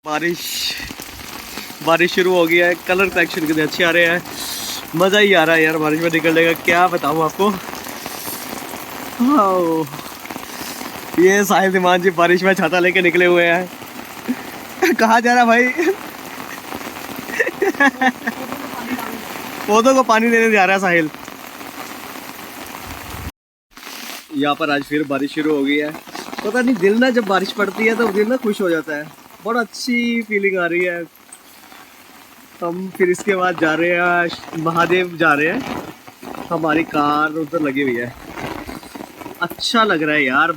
बारिश शुरू हो गया है। कलर कलेक्शन कितने अच्छे आ रहे हैं, मज़ा ही आ रहा है यार बारिश में निकलने का। क्या बताऊँ आपको। ये साहिल दिमान जी बारिश में छाता लेके निकले हुए हैं। कहाँ जा रहा भाई? पौधों को पानी देने जा रहा है साहिल। यहाँ पर आज फिर बारिश शुरू हो गई है। पता नहीं, दिल ना जब बारिश पड़ती है तो दिल ना खुश हो जाता है, बहुत अच्छी फीलिंग आ रही है। हम फिर इसके बाद जा रहे हैं महादेव जा रहे हैं, हमारी कार उधर लगी हुई है। अच्छा लग रहा है यार।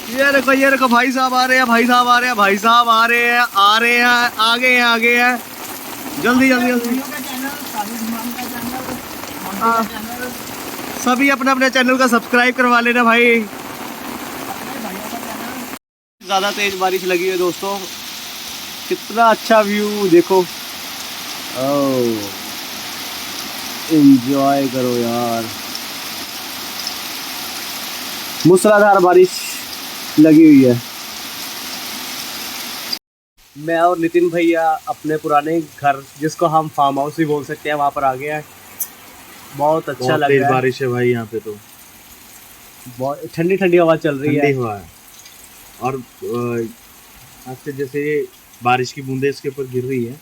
ये देखो भाई साहब आ रहे हैं, भाई साहब आ रहे हैं, भाई साहब आ रहे हैं, आ रहे हैं, आगे हैं, आगे हैं। जल्दी जल्दी जल्दी सभी अपने अपने चैनल का सब्सक्राइब करवा लेना भाई। ज़्यादा तेज बारिश लगी है दोस्तों, कितना अच्छा व्यू देखो। एंजॉय करो यार, मूसलाधार बारिश लगी हुई है। मैं और नितिन भैया अपने पुराने घर, जिसको हम फार्म हाउस भी बोल सकते हैं, वहाँ पर आ गए हैं। बहुत अच्छा लग रहा है। बारिश है भाई यहाँ पे, तो बहुत ठंडी ठंडी हवा चल रही है। हवा है और आज से जैसे बारिश की बूंदे इसके ऊपर गिर रही है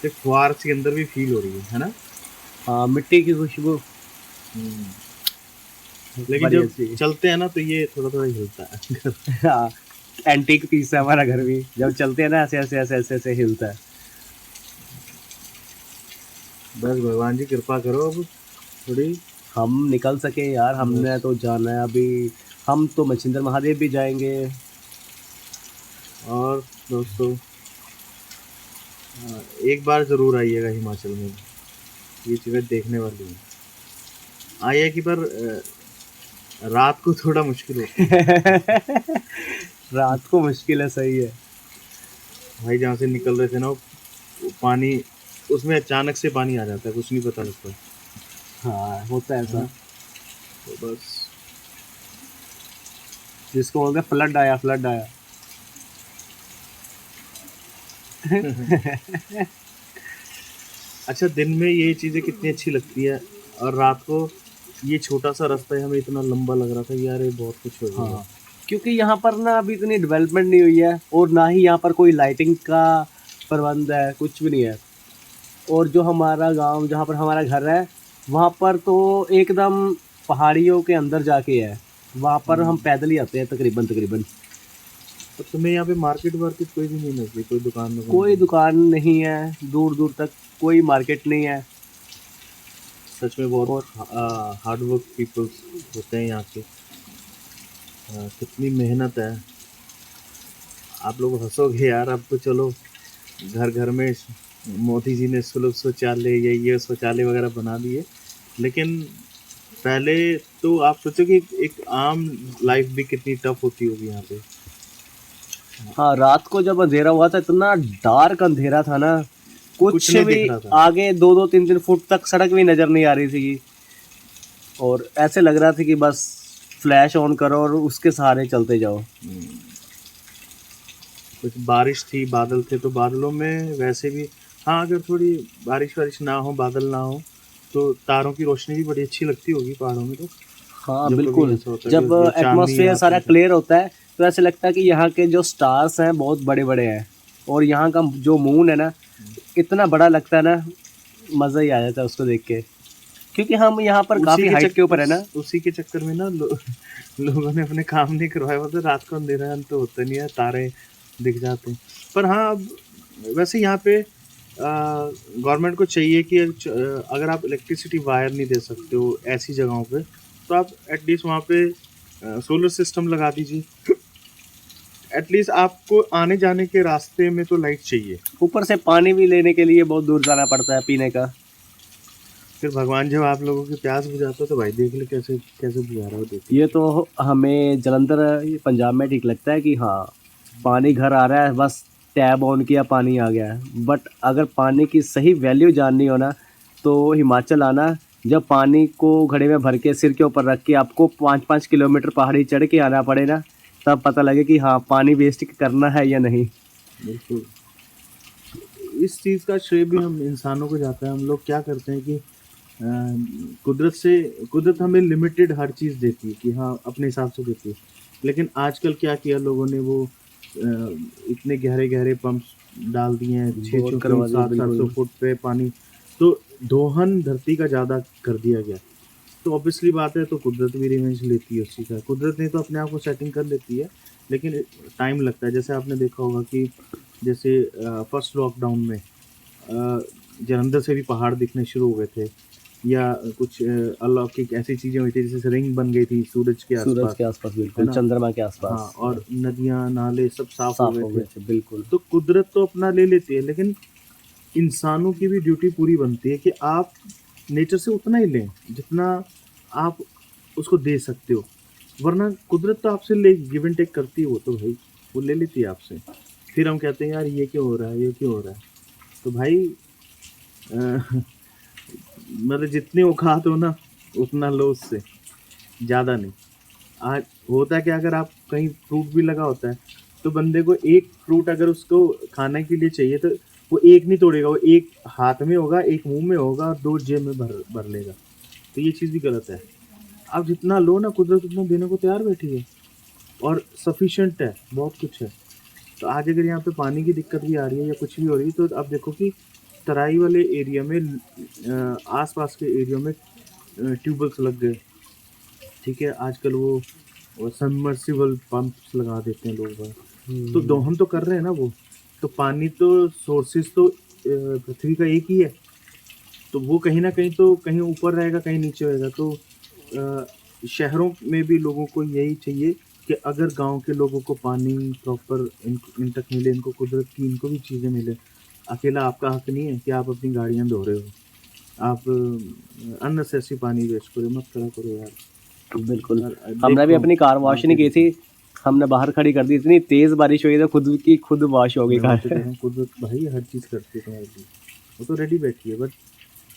तो फुहार के अंदर भी फील हो रही है ना। हाँ, मिट्टी की खुशबू। लेकिन जब चलते हैं ना तो ये थोड़ा थोड़ा हिलता है। हाँ, एंटीक पीस है हमारा घर भी। जब चलते हैं ना ऐसे ऐसे ऐसे ऐसे ऐसे हिलता है। बस भगवान जी कृपा करो अब थोड़ी हम निकल सके यार। हमने तो जाना है अभी। हम तो मच्छिंद्र महादेव भी जाएंगे। और दोस्तों एक बार ज़रूर आइएगा हिमाचल में, ये चीज़ें देखने वाली हैं। आइए कि पर रात को थोड़ा मुश्किल है। रात को मुश्किल है, सही है भाई। जहाँ से निकल रहे थे ना वो पानी, उसमें अचानक से पानी आ जाता है, कुछ नहीं पता लगता। हाँ, होता है ऐसा। तो बस जिसको बोलते हैं फ्लड आया, फ्लड आया। अच्छा, दिन में ये चीज़ें कितनी अच्छी लगती है और रात को ये छोटा सा रास्ता है, हमें इतना लंबा लग रहा था यार, ये बहुत कुछ हो गया। हाँ, क्योंकि यहाँ पर ना अभी इतनी डेवलपमेंट नहीं हुई है और ना ही यहाँ पर कोई लाइटिंग का प्रबंध है, कुछ भी नहीं है। और जो हमारा गांव, जहाँ पर हमारा घर है, वहाँ पर तो एकदम पहाड़ियों के अंदर जाके है। वहाँ पर हम पैदल ही आते हैं तकरीबन तकरीबन। तो तुम्हें यहाँ पे मार्केट वार्केट कोई भी नहीं मिलती, कोई दुकान में? कोई दुकान नहीं है, दूर दूर तक कोई मार्केट नहीं है। सच में बहुत हार्ड वर्क पीपल्स होते हैं यहाँ के। कितनी मेहनत है। आप लोग हंसोगे यार। अब तो चलो घर घर में मोदी जी ने सुलभ शौचालय ये शौचालय वगैरह बना दिए, लेकिन पहले तो आप सोचो कि एक आम लाइफ भी कितनी टफ होती होगी यहाँ पे। हाँ, रात को जब अंधेरा हुआ था, इतना डार्क अंधेरा था ना, कुछ नहीं भी दिख रहा था। आगे 2-2 3-3 फुट तक सड़क भी नजर नहीं आ रही थी। और ऐसे लग रहा था कि बस फ्लैश ऑन करो और उसके सहारे चलते जाओ। कुछ बारिश थी, बादल थे, तो बादलों में वैसे भी, हाँ, अगर थोड़ी बारिश वारिश ना हो, बादल ना हो, तो तारों की रोशनी भी बड़ी अच्छी लगती होगी पहाड़ों में। तो हाँ बिल्कुल, जब एटमॉस्फेयर सारा क्लियर होता है तो ऐसे लगता है कि यहाँ के जो स्टार्स हैं बहुत बड़े बड़े हैं। और यहाँ का जो मून है ना, इतना बड़ा लगता है ना, मज़ा ही आ जाता है उसको देख के। क्योंकि हम यहाँ पर काफ़ी हाइट के ऊपर है ना। उसी के चक्कर में ना लोगों ने अपने काम नहीं करवाया। मतलब रात को अंधेरा तो होता नहीं है, तारे दिख जाते हैं। पर हाँ, अब वैसे यहाँ पे गवर्नमेंट को चाहिए कि अगर आप इलेक्ट्रिसिटी वायर नहीं दे सकते हो ऐसी जगहों पे, तो आप एटलीस्ट वहाँ पे सोलर सिस्टम लगा दीजिए। एटलीस्ट आपको आने जाने के रास्ते में तो लाइट चाहिए। ऊपर से पानी भी लेने के लिए बहुत दूर जाना पड़ता है पीने का। फिर भगवान जब आप लोगों की प्यास बुझाता है तो भाई देख ले कैसे कैसे बुझा रहा हो। ये तो हमें जलंधर पंजाब में ठीक लगता है कि हाँ, पानी घर आ रहा है, बस टैब ऑन किया, पानी आ गया है। बट अगर पानी की सही वैल्यू जाननी हो ना, तो हिमाचल आना। जब पानी को घड़े में भर के सिर के ऊपर रख के आपको 5-5 किलोमीटर पहाड़ी चढ़ के आना पड़े ना, तब पता लगे कि हाँ, पानी वेस्ट करना है या नहीं। बिल्कुल। इस चीज़ का श्रेय भी हम इंसानों को जाता है। हम लोग क्या करते हैं कि कुदरत हमें लिमिटेड हर चीज़ देती है कि हाँ अपने हिसाब से देती है, लेकिन आजकल क्या किया लोगों ने, वो इतने गहरे गहरे पंप्स डाल दिए हैं, छः बोर छः करवा फुट दिए 700 बिल्कुल। फुट पे पानी, तो दोहन धरती का ज़्यादा कर दिया गया। तो ऑब्वियसली बात है, तो कुदरत भी रिवेंज लेती है उसी का। कुदरत ने तो अपने आप को सेटिंग कर लेती है, लेकिन टाइम लगता है। जैसे आपने देखा होगा कि जैसे फर्स्ट लॉकडाउन में जलंधर से भी पहाड़ दिखने शुरू हो गए थे, या कुछ अलौकिक ऐसी चीज़ें हुई थी, जैसे रिंग बन गई थी सूरज के सूरज आसपास, के आसपास है बिल्कुल, ना? चंद्रमा के हाँ, आसपास और नदियाँ नाले सब साफ हो साफ हो गए गए थे। थे बिल्कुल। तो कुदरत तो अपना ले लेती है, लेकिन इंसानों की भी ड्यूटी पूरी बनती है कि आप नेचर से उतना ही लें जितना आप उसको दे सकते हो, वरना कुदरत तो आपसे ले गिव एंड टेक करती है, वो तो भाई वो ले लेती है आपसे। फिर हम कहते हैं यार ये क्यों हो रहा है, ये क्यों हो रहा है। तो भाई मतलब जितनी औकात हो ना उतना लो उससे, ज़्यादा नहीं। आज होता है कि अगर आप कहीं फ्रूट भी लगा होता है, तो बंदे को एक फ्रूट अगर उसको खाने के लिए चाहिए, तो वो एक नहीं तोड़ेगा, वो एक हाथ में होगा, एक मुंह में होगा और दो जेब में भर भर लेगा। तो ये चीज़ भी गलत है। आप जितना लो ना, कुदरत उतना देने को तैयार बैठी है और सफिशेंट है, बहुत कुछ है। तो आज अगर यहाँ पे पानी की दिक्कत भी आ रही है या कुछ भी हो रही है, तो आप देखो कि तराई वाले एरिया में आसपास के एरिया में ट्यूबवेल्स लग गए, ठीक है। आजकल वो सबमर्सिबल पंप्स लगा देते हैं लोग बाग। तो दोहन तो कर रहे हैं ना वो, तो पानी तो सोर्सेज तो पृथ्वी का एक ही है, तो वो कहीं ना कहीं तो कहीं ऊपर रहेगा कहीं नीचे रहेगा। तो शहरों में भी लोगों को यही चाहिए कि अगर गांव के लोगों को पानी प्रॉपर इन तक मिले, इनको कुदरत की इनको भी चीज़ें मिले। अकेला आपका हक नहीं है कि आप अपनी गाड़ियां धो रहे हो, आप अननेसेसरी पानी वेस्ट करो, मत करा करो यार। बिल्कुल। यार, हमने भी देखो, अपनी कार वॉश नहीं की थी, हमने बाहर खड़ी कर दी, इतनी तेज बारिश हुई तो खुद की खुद वॉश हो गई मैं वही तो कह कार। रहा हूँ, कुदरत भाई हर चीज़ करती है तुम्हारे लिए। वो तो रेडी बैठी है, बट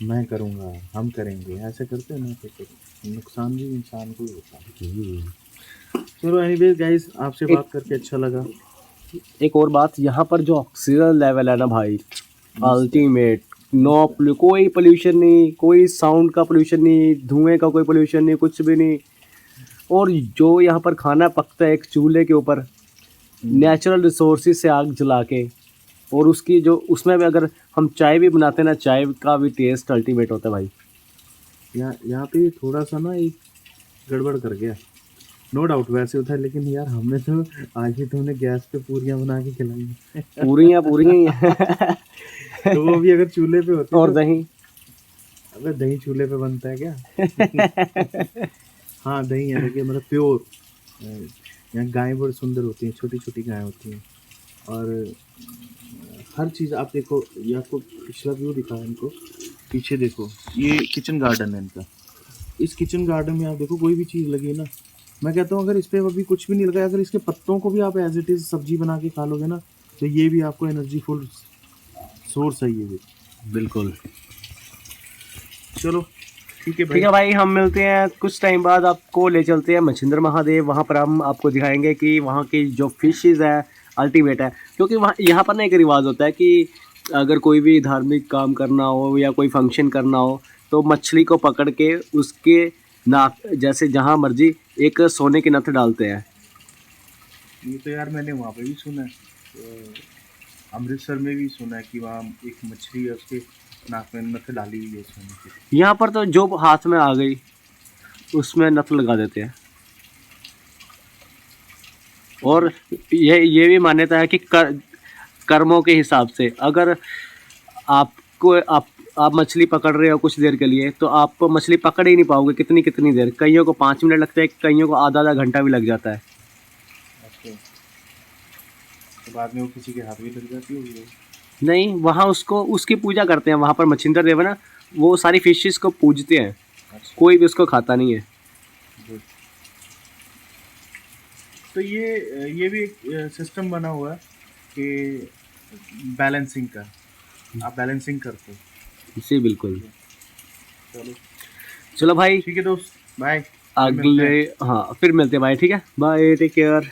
मैं करूँगा, हम करेंगे, ऐसे करते हैं ना, तो फिर नुकसान भी इंसान को ही होता है। चलो एनीवेज गाइस, आपसे एक बात करके अच्छा लगा। एक और बात, यहाँ पर जो ऑक्सीजन लेवल है ना भाई, मस्त है, अल्टीमेट। मस्त है। कोई पोल्यूशन नहीं, कोई साउंड का पोल्यूशन नहीं, धुएं का कोई पोल्यूशन नहीं, कुछ भी नहीं। और जो यहाँ पर खाना पकता है एक चूल्हे के ऊपर, नेचुरल रिसोर्सेज से आग जला के, और उसकी जो उसमें भी अगर हम चाय भी बनाते हैं ना, चाय का भी टेस्ट अल्टीमेट होता है भाई। यहाँ पे थोड़ा सा ना एक गड़बड़ कर गया, नो डाउट वैसे होता है, लेकिन यार हमने तो आज ही तुमने गैस पे पूरियाँ बना के खिलाई पूरी हैं तो वो भी अगर चूल्हे पे होती और तो, दही। अबे दही चूल्हे पे बनता है क्या? हाँ दही है, देखिए मतलब प्योर। यहाँ गायें बड़ी सुंदर होती हैं, छोटी छोटी गायें होती हैं, और हर चीज़ आप देखो। ये आपको पिछला व्यू दिखाया इनको, पीछे देखो, ये किचन गार्डन है इनका। इस किचन गार्डन में आप देखो कोई भी चीज़ लगी है ना, मैं कहता हूँ अगर इस पर अभी कुछ भी नहीं लगा, अगर इसके पत्तों को भी आप एज इट इज़ सब्जी बना के खा लोगे ना, तो ये भी आपको एनर्जीफुल सोर्स है ये भी। बिल्कुल। चलो ठीक है भाई। ठीक है भाई, हम मिलते हैं कुछ टाइम बाद, आपको ले चलते हैं मच्छिंद्र महादेव। वहाँ पर हम आपको दिखाएंगे कि वहाँ की जो फिशेज़ है अल्टीमेट है। क्योंकि वहाँ यहाँ पर ना एक रिवाज होता है कि अगर कोई भी धार्मिक काम करना हो या कोई फंक्शन करना हो, तो मछली को पकड़ के उसके नाक, जैसे जहाँ मर्जी, एक सोने की नथ डालते हैं। ये तो यार मैंने वहाँ पे भी सुना है, अमृतसर में भी सुना है कि वहाँ एक मछली है, उसके नाक में नथ डाली हुई है सोने की। यहाँ पर तो जो हाथ में आ गई उसमें नथ लगा देते हैं। और ये भी मान्यता है कि कर्मों के हिसाब से, अगर आपको आप मछली पकड़ रहे हो कुछ देर के लिए, तो आप मछली पकड़ ही नहीं पाओगे कितनी देर। कईयों को 5 मिनट लगते हैं, कईयों को आधा घंटा भी लग जाता है। अच्छा, तो बाद में वो किसी के हाथ भी लग जाती होगी? नहीं, वहाँ उसको उसकी पूजा करते हैं। वहाँ पर मच्छिंद्र देव है ना, वो सारी फिशेस को पूजते हैं। अच्छा, कोई भी उसको खाता नहीं है। गुड। तो ये भी एक सिस्टम बना हुआ है कि बैलेंसिंग का, आप बैलेंसिंग करते हो। जी बिल्कुल। चलो चलो भाई, ठीक है दोस्त, बाय। अगले, हाँ फिर मिलते हैं भाई। ठीक है, बाय, टेक केयर।